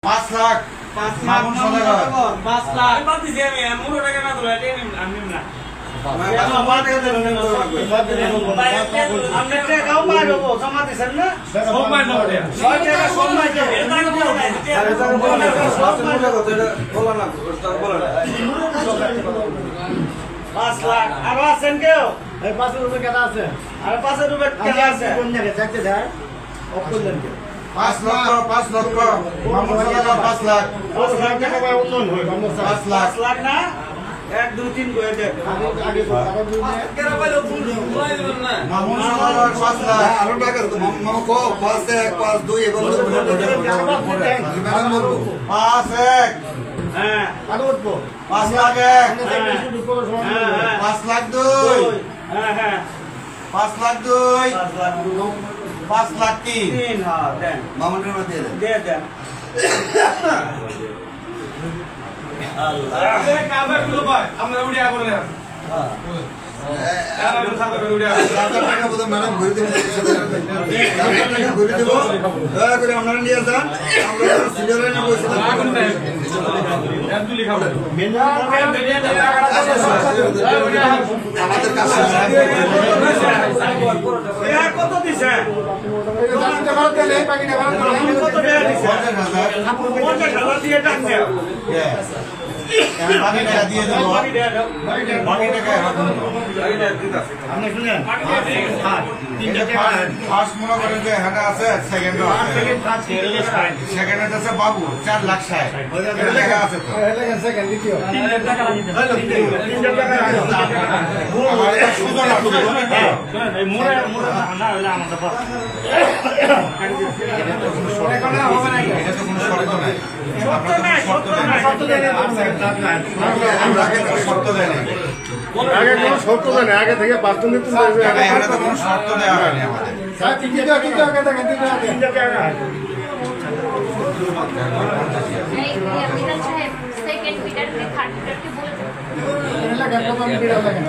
5 লাখ 5 লাখ 5 লাখ আমি বাদ দিছি আমি মুরো টাকা না ধরে এটা আমি না আপনি টাকাও পাইবো জমা দিছেন না সব মাই দাও এটা 6 টাকা সব মাই দাও বলা না 5 লাখ আর আছেন কেউ এই 5 রুপে কেটা আছে আর 5 রুপে কেন আছে কোন জায়গায় দেখতে যায় অপরজন কে 5 লক্ষ 5 লক্ষ মামুন সরকার 5 লাখ 5 লাখ টাকা পায় উন্নয়ন হয় 5 লাখ 5 লাখ না 1 2 3 করে দেন আগে আরো দুই কেন পাইলো পুরাই দিবেন না মামুন সরকার 5 লাখ আরো টাকা তো মামু কো 5 1 5 2 এগুলো 5 1 হ্যাঁ আরো উঠবো 5 লাখ 1 5 লাখ 2 হ্যাঁ হ্যাঁ 5 লাখ 2 5 লাখ 2 5 লাখ 3 3 হ্যাঁ দেন মামুনের মধ্যে দিয়ে দেন আল্লাহ এ কাবে গুলো ভাই আমরা উড়িয়া করে দেন আর খাতা করে উড়িয়া টাকা বলতে ম্যাডাম ঘুরে দেব টাকা ঘুরে দেব দয়া করে আপনারা নিয়ে যান আমরা সিনিয়রে না বসে আগুন দেন একদুলি খাও আমাদের কাছে কত দিছে কত টাকা দিছে 50,000 দিয়ে টাকা বাকি টাকা দিয়ে দেবো বাকি টাকা আপনি শুনেন ফার্স্ট মনে করেন যে হ্যাঁ আছে সেকেন্ডও আছে সেকেন্ড আছে বাবু 4 লাখ 60 লেখা আছে তো সেকেন্ড দ্বিতীয় আমার এটা সুযোগ আছে মোরে না হইলে আমাদের পাস এটা তো কোনো শর্ত নাই শর্ত দেয় না আমরা আগে তো শর্ত দেয় নাই আগে কোনো শর্ত দেয় না আগে থেকে 5 দিন তো এখানে তো কোনো শর্ত দেওয়া হয়নি আমাদের স্যার তিনটা আগে দেখেন তিনটা আগে সেকেন্ড মিটার থার্ড মিটারকে বলে এলাকা কত মিটার লাগে